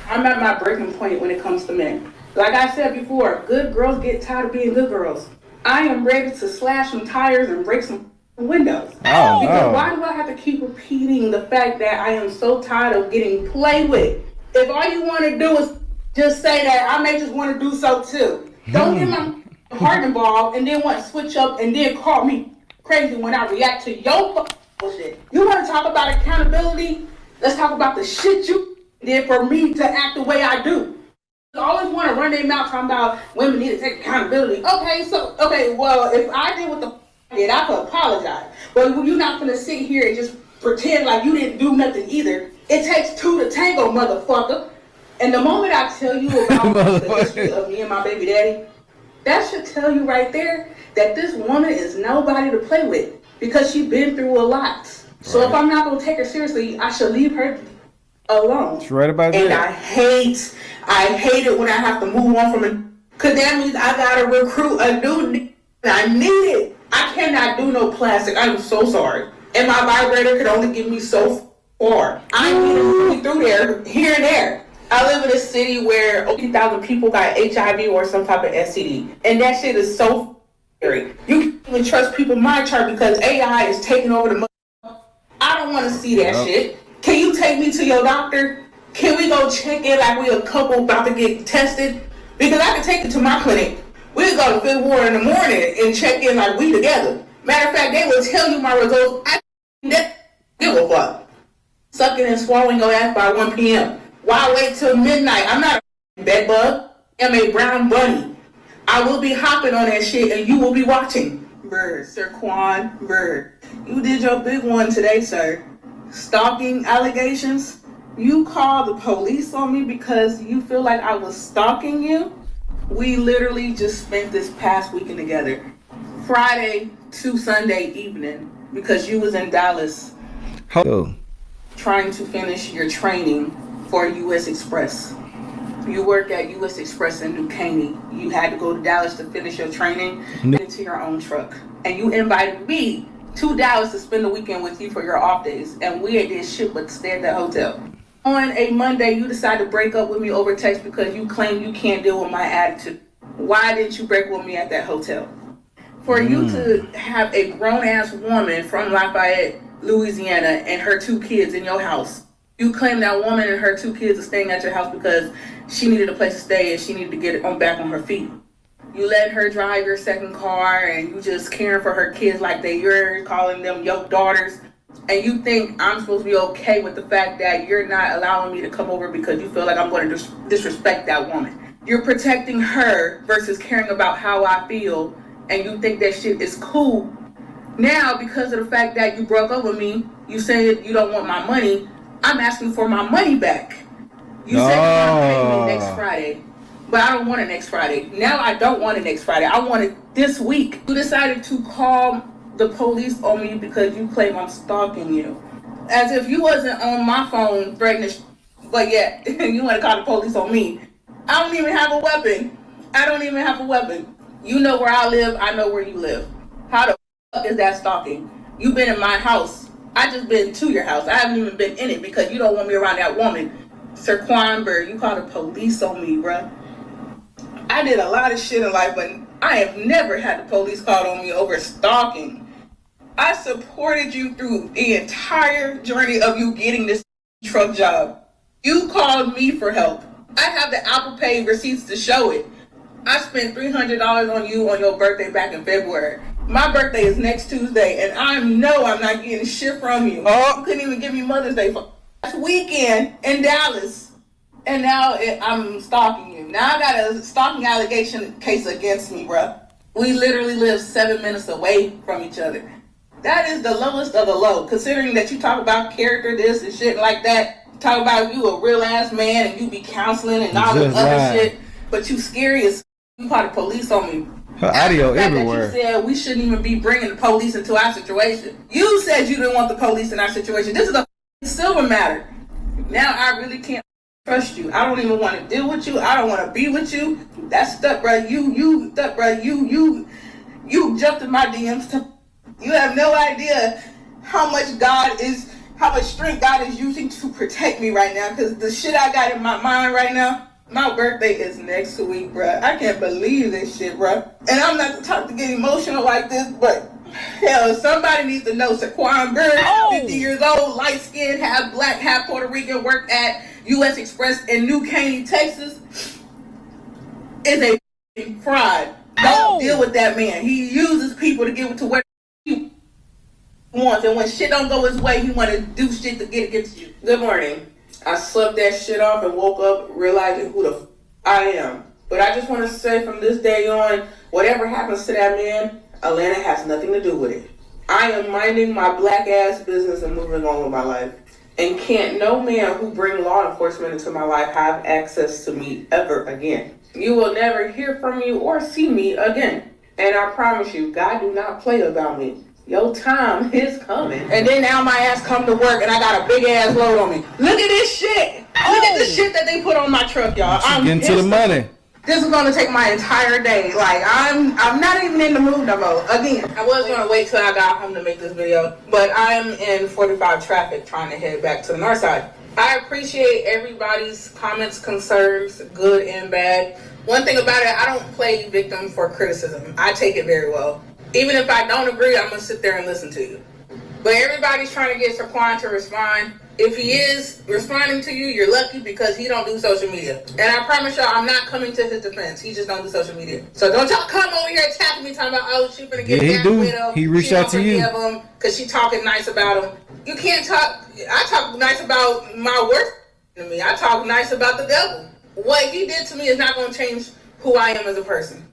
I'm at my breaking point when it comes to men. Like I said before, good girls get tired of being good girls. I am ready to slash some tires and break some windows. Oh, Because no. why do I have to keep repeating the fact that I am so tired of getting played with? If all you want to do is just say that, I may just want to do so too. Don't get my heart involved and then want to switch up and then call me crazy when I react to your bullshit. You want to talk about accountability? Let's talk about the shit you did for me to act the way I do. They always want to run their mouth talking about women need to take accountability. Okay, well, if I did what the I did, I could apologize. But you're not gonna sit here and just pretend like you didn't do nothing either. It takes two to tango, motherfucker. And the moment I tell you about the history of me and my baby daddy, that should tell you right there that this woman is nobody to play with because she's been through a lot. So if I'm not gonna take her seriously, I should leave her alone. That's right about and that. I hate it when I have to move on from it. Cause that means I gotta recruit a new I need it. I cannot do no plastic. I'm so sorry. And my vibrator could only get me so far. I need to move through there, here and there. I live in a city where 50,000 people got HIV or some type of STD. And that shit is so scary. You can't even trust people my chart because AI is taking over the I don't want to see that shit. Can you take me to your doctor? Can we go check in like we a couple about to get tested? Because I can take it to my clinic. We'll go to Fifth Ward in the morning and check in like we together. Matter of fact, they will tell you my results. I give a fuck. Sucking and swallowing your ass by 1 p.m. Why wait till midnight? I'm not a bed bug. I'm a brown bunny. I will be hopping on that shit and you will be watching. Bird, Sir Quan, Bird. You did your big one today, sir. Stalking allegations. You called the police on me because you feel like I was stalking you. We literally just spent this past weekend together. Friday to Sunday evening because you was in Dallas trying to finish your training for U.S. Express. You work at U.S. Express in New Caney. You had to go to Dallas to finish your training into your own truck. And you invited me to Dallas to spend the weekend with you for your off days. And we did shit but stay at the hotel. On a Monday, you decided to break up with me over text because you claim you can't deal with my attitude. Why didn't you break with me at that hotel? For you to have a grown-ass woman from Lafayette, Louisiana, and her 2 kids in your house. You claim that woman and her 2 kids are staying at your house because she needed a place to stay and she needed to get back on her feet. You let her drive your second car and you just caring for her kids like they yours, calling them your daughters. And you think I'm supposed to be okay with the fact that you're not allowing me to come over because you feel like I'm going to disrespect that woman. You're protecting her versus caring about how I feel, and you think that shit is cool. Now, because of the fact that you broke up with me, you said you don't want my money, I'm asking for my money back. You said you're going to pay me next Friday, but I don't want it next Friday. Now I don't want it next Friday. I want it this week. You decided to call the police on me because you claim I'm stalking you. As if you wasn't on my phone threatening, but yet you want to call the police on me. I don't even have a weapon. You know where I live, I know where you live. How the fuck is that stalking? You've been in my house. I just been to your house. I haven't even been in it because you don't want me around that woman. Sir Quanberg, you called the police on me, bruh. I did a lot of shit in life, but I have never had the police called on me over stalking. I supported you through the entire journey of you getting this truck job. You called me for help. I have the Apple Pay receipts to show it. I spent $300 on you on your birthday back in February. My birthday is next Tuesday, and I know I'm not getting shit from you. You couldn't even give me Mother's Day for last weekend in Dallas. And now I'm stalking you. Now I got a stalking allegation case against me, bruh. We literally live 7 minutes away from each other. That is the lowest of the low, considering that you talk about character this and shit like that. Talk about you a real ass man and you be counseling and all this other shit, but you scary as you call the police on me. Her audio everywhere. You said we shouldn't even be bringing the police into our situation. You said you didn't want the police in our situation. This is a silver matter. Now I really can't trust you. I don't even want to deal with you. I don't want to be with you. That's stuff, bro. You jumped in my DMs. You have no idea how much God is how much strength God is using to protect me right now, because the shit I got in my mind right now, my birthday is next week, bruh. I can't believe this shit, bruh. And I'm not the type to get emotional like this, but hell, somebody needs to know. Saquon Bird, 50 years old, light skinned, half black, half Puerto Rican, worked at U.S. Express in New Caney, Texas, is a fraud. Don't deal with that man. He uses people to get to where he wants, and when shit don't go his way, he want to do shit to get against you. Good morning. I slept that shit off and woke up realizing who the I am. But I just want to say from this day on, whatever happens to that man, Atlanta has nothing to do with it. I am minding my black ass business and moving on with my life. And can't no man who bring law enforcement into my life have access to me ever again. You will never hear from me or see me again. And I promise you, God do not play about me. Your time is coming. And then now my ass come to work and I got a big ass load on me. Look at this shit. Look at the shit that they put on my truck, y'all. I'm getting to the money. This is gonna take my entire day. Like I'm not even in the mood no more. Again, I was gonna wait till I got home to make this video, but I'm in 45 traffic trying to head back to the north side. I appreciate everybody's comments, concerns, good and bad. One thing about it, I don't play victim for criticism. I take it very well. Even if I don't agree, I'm gonna sit there and listen to you. But everybody's trying to get Saquon to respond. If he is responding to you, you're lucky because he don't do social media. And I promise y'all, I'm not coming to his defense. He just don't do social media. So don't y'all come over here attacking me talking about, oh, she finna get down with him. He reached out to you. Because she talking nice about him. You can't talk, I talk nice about my worst enemy. I talk nice about the devil. What he did to me is not gonna change who I am as a person.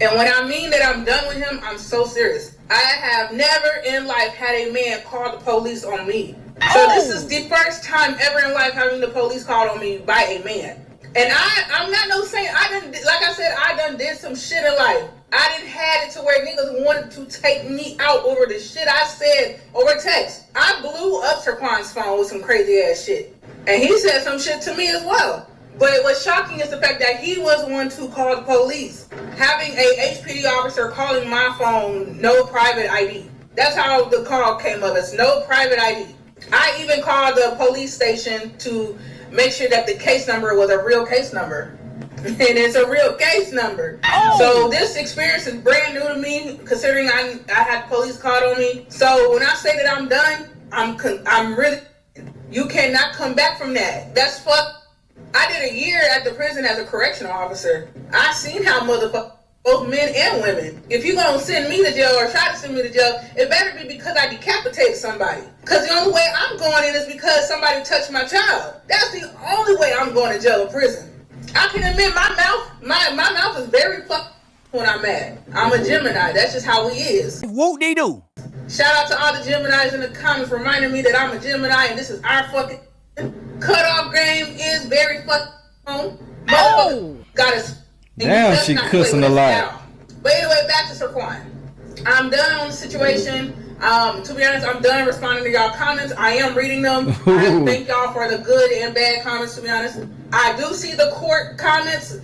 And when I mean that I'm done with him, I'm so serious. I have never in life had a man call the police on me. So this is the first time ever in life having the police called on me by a man. And I'm not no saint. I done did some shit in life. I didn't had it to where niggas wanted to take me out over the shit I said over text. I blew up Saquon's phone with some crazy ass shit. And he said some shit to me as well. But what's shocking is the fact that he was the one to call the police. Having a HPD officer calling my phone, no private ID. That's how the call came up. It's no private ID. I even called the police station to make sure that the case number was a real case number. And it's a real case number. So this experience is brand new to me, considering I had police called on me. So when I say that I'm done, I'm really, you cannot come back from that. That's fucked. I did a year at the prison as a correctional officer. I seen how motherfuckers, both men and women, if you gonna send me to jail or try to send me to jail, it better be because I decapitated somebody. Because the only way I'm going in is because somebody touched my child. That's the only way I'm going to jail or prison. I can admit my mouth is very fucked when I'm mad. I'm a Gemini. That's just how he is. Whoop-de-doo. Shout out to all the Geminis in the comments reminding me that I'm a Gemini and this is our fucking cutoff game is very fucking home. Motherfucker got his. Damn, she cussing a lot. But anyway, back to Saquon. I'm done on the situation. To be honest, I'm done responding to y'all comments. I am reading them. I thank y'all for the good and bad comments, to be honest. I do see the court comments.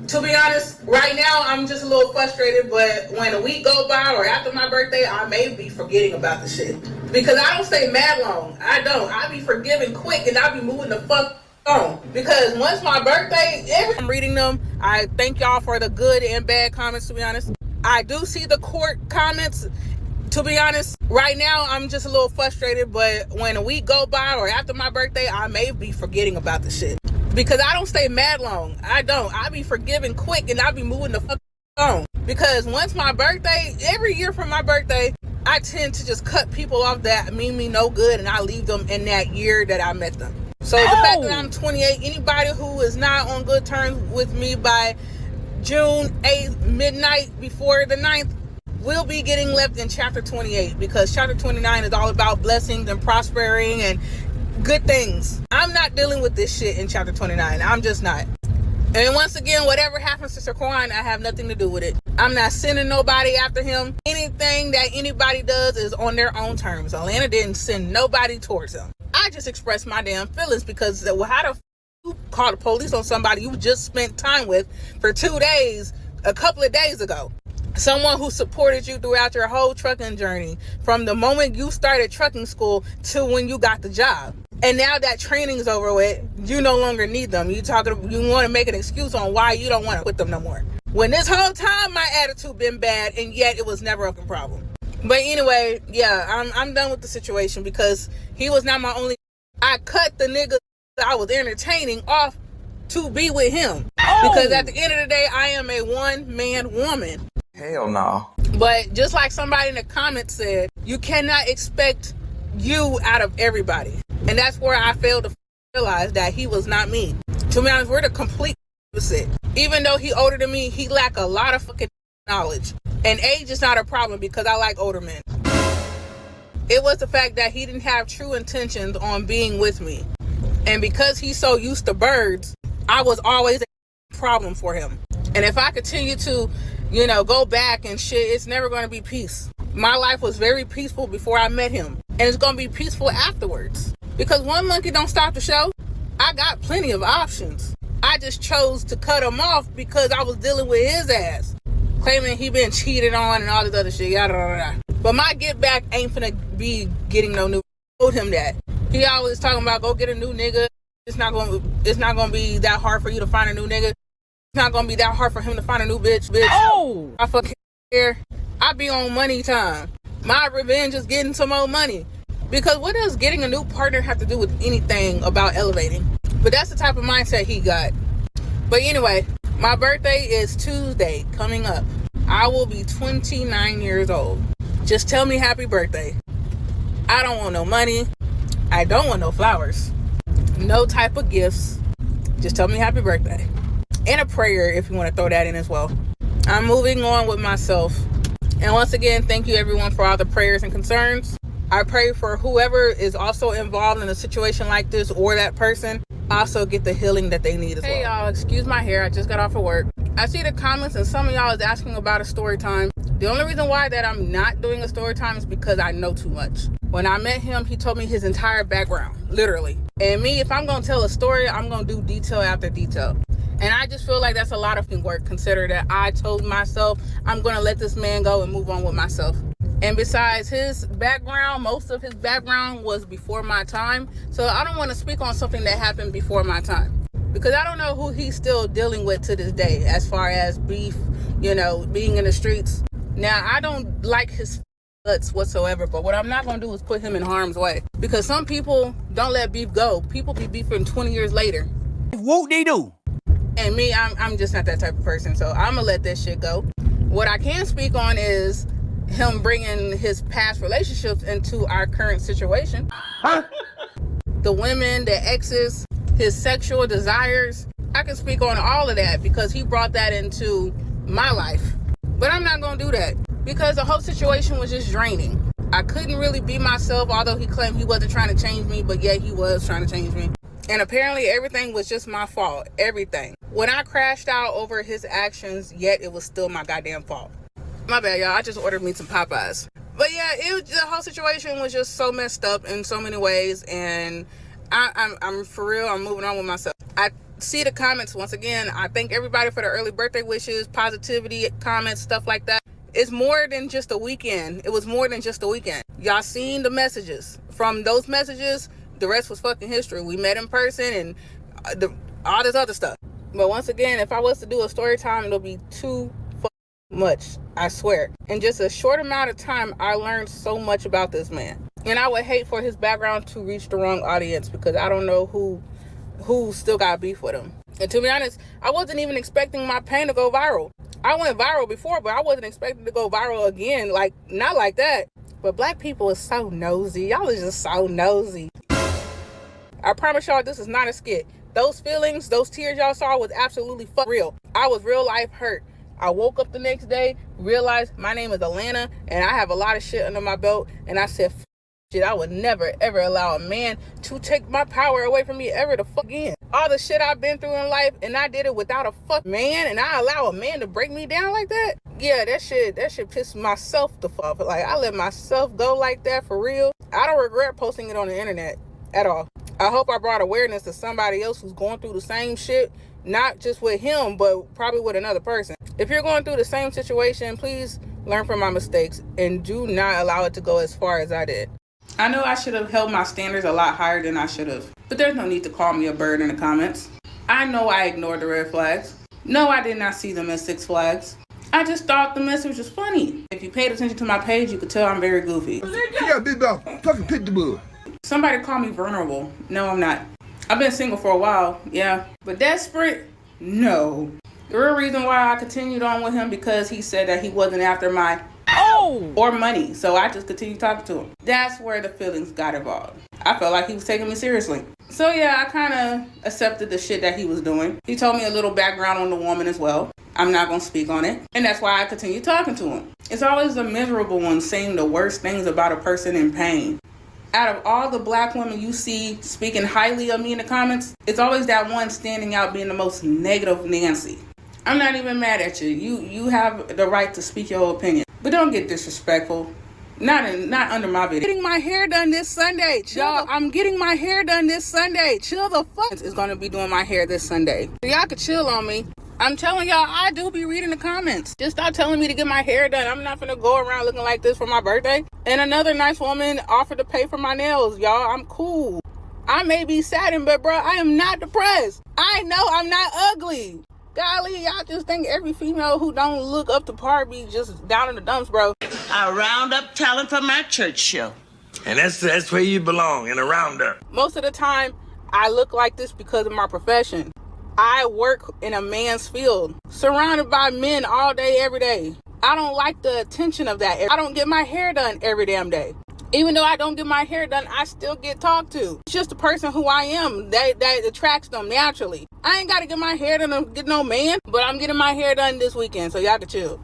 To be honest, right now, I'm just a little frustrated, but when a week go by or after my birthday, I may be forgetting about the shit. Because I don't stay mad long. I don't. I be forgiving quick and I be moving the fuck on. Because once my birthday, I'm reading them. I thank y'all for the good and bad comments, to be honest. I do see the court comments. To be honest, right now, I'm just a little frustrated, but when a week go by or after my birthday, I may be forgetting about the shit. Because I don't stay mad long. I don't. I be forgiving quick and I be moving the fuck on. Because once my birthday, every year for my birthday, I tend to just cut people off that mean me no good and I leave them in that year that I met them. So the fact that I'm 28, anybody who is not on good terms with me by June 8th, midnight before the 9th, will be getting left in chapter 28, because chapter 29 is all about blessings and prospering and good things. I'm not dealing with this shit in chapter 29. I'm just not. And once again, whatever happens to Saquon, I have nothing to do with it. I'm not sending nobody after him. Anything that anybody does is on their own terms. Atlanta didn't send nobody towards him. I just expressed my damn feelings because how the f you call the police on somebody you just spent time with for 2 days, a couple of days ago? Someone who supported you throughout your whole trucking journey, from the moment you started trucking school to when you got the job. And now that training's over with, you no longer need them. You want to make an excuse on why you don't want to with them no more. When this whole time my attitude been bad, and yet it was never a problem. But anyway, yeah, I'm done with the situation because he was not my only. I cut the nigga that I was entertaining off to be with him. Because at the end of the day, I am a one-man woman. Hell no. But just like somebody in the comments said, you cannot expect you out of everybody. And that's where I failed to realize that he was not me. To be honest, we're the complete opposite. Even though he older than me, he lack a lot of fucking knowledge. And age is not a problem because I like older men. It was the fact that he didn't have true intentions on being with me. And because he's so used to birds, I was always a problem for him. And if I continue to, go back and shit, it's never going to be peace. My life was very peaceful before I met him. And it's going to be peaceful afterwards. Because one monkey don't stop the show. I got plenty of options. I just chose to cut him off because I was dealing with his ass. Claiming he been cheated on and all this other shit. Yada, yada, yada. But my get back ain't finna be getting no new. I told him that. He always talking about go get a new nigga. It's not gonna be that hard for you to find a new nigga. It's not gonna be that hard for him to find a new bitch. Oh! I fucking care. I be on money time. My revenge is getting some more money. Because what does getting a new partner have to do with anything about elevating? But that's the type of mindset he got. But anyway, my birthday is Tuesday coming up. I will be 29 years old. Just tell me happy birthday. I don't want no money. I don't want no flowers. No type of gifts. Just tell me happy birthday. And a prayer if you want to throw that in as well. I'm moving on with myself. And once again, thank you everyone for all the prayers and concerns. I pray for whoever is also involved in a situation like this or that person also get the healing that they need as well. Hey y'all, excuse my hair. I just got off of work. I see the comments and some of y'all is asking about a story time. The only reason why that I'm not doing a story time is because I know too much. When I met him, he told me his entire background, literally. And me, if I'm going to tell a story, I'm going to do detail after detail. And I just feel like that's a lot of work, consider that I told myself I'm going to let this man go and move on with myself. And besides his background, most of his background was before my time. So I don't want to speak on something that happened before my time. Because I don't know who he's still dealing with to this day as far as beef, being in the streets. Now, I don't like his guts whatsoever, but what I'm not going to do is put him in harm's way. Because some people don't let beef go. People be beefing 20 years later. Whoop-de-doo. And me, I'm just not that type of person. So I'm going to let that shit go. What I can speak on is him bringing his past relationships into our current situation. The women, the exes, his sexual desires. I can speak on all of that because he brought that into my life. But I'm not going to do that because the whole situation was just draining. I couldn't really be myself, although he claimed he wasn't trying to change me, but yet he was trying to change me. And apparently everything was just my fault. Everything. When I crashed out over his actions, yet it was still my goddamn fault. My bad, y'all. I just ordered me some Popeyes. But yeah, the whole situation was just so messed up in so many ways. And I'm for real. I'm moving on with myself. I see the comments once again. I thank everybody for the early birthday wishes, positivity, comments, stuff like that. It's more than just a weekend. It was more than just a weekend. Y'all seen the messages. From those messages, the rest was fucking history. We met in person and all this other stuff. But once again, if I was to do a story time, it'll be too much, I swear. In just a short amount of time, I learned so much about this man. And I would hate for his background to reach the wrong audience because I don't know who still got beef with him. And to be honest, I wasn't even expecting my pain to go viral. I went viral before, but I wasn't expecting to go viral again. Like, not like that. But black people is so nosy. Y'all is just so nosy. I promise y'all this is not a skit. Those feelings, those tears y'all saw was absolutely real. I was real life hurt. I woke up the next day, realized my name is Alana, and I have a lot of shit under my belt. And I said, shit, I would never, ever allow a man to take my power away from me ever the fuck again. All the shit I've been through in life, and I did it without a fuck man, and I allow a man to break me down like that? Yeah, that shit pissed myself the fuck. Like, I let myself go like that for real. I don't regret posting it on the internet at all. I hope I brought awareness to somebody else who's going through the same shit. Not just with him, but probably with another person. If you're going through the same situation, please learn from my mistakes and do not allow it to go as far as I did. I know I should have held my standards a lot higher than I should have, but there's no need to call me a bird in the comments. I know I ignored the red flags. No, I did not see them as 6 flags. I just thought the message was funny. If you paid attention to my page, you could tell I'm very goofy. Yeah, big dog, fucking pit the bull. Somebody call me vulnerable. No, I'm not. I've been single for a while, yeah. But desperate? No. The real reason why I continued on with him because he said that he wasn't after my or money. So I just continued talking to him. That's where the feelings got involved. I felt like he was taking me seriously. So yeah, I kind of accepted the shit that he was doing. He told me a little background on the woman as well. I'm not going to speak on it. And that's why I continued talking to him. It's always the miserable ones saying the worst things about a person in pain. Out of all the black women you see speaking highly of me in the comments, it's always that one standing out being the most negative Nancy. I'm not even mad at you. You have the right to speak your opinion. But don't get disrespectful. Not under my video. Getting my hair done this Sunday. Y'all, I'm getting my hair done this Sunday. Chill the fuck. Is going to be doing my hair this Sunday. So y'all could chill on me. I'm telling y'all, I do be reading the comments. Just stop telling me to get my hair done. I'm not gonna go around looking like this for my birthday. And another nice woman offered to pay for my nails. Y'all, I'm cool. I may be saddened, but bro, I am not depressed. I know I'm not ugly. Golly, y'all just think every female who don't look up to par be just down in the dumps, bro. I round up talent for my church show. And that's where you belong, in a roundup. Most of the time, I look like this because of my profession. I work in a man's field, surrounded by men all day, every day. I don't like the attention of that. I don't get my hair done every damn day. Even though I don't get my hair done, I still get talked to. It's just the person who I am that attracts them naturally. I ain't got to get my hair done to get no man, but I'm getting my hair done this weekend, so y'all can chill.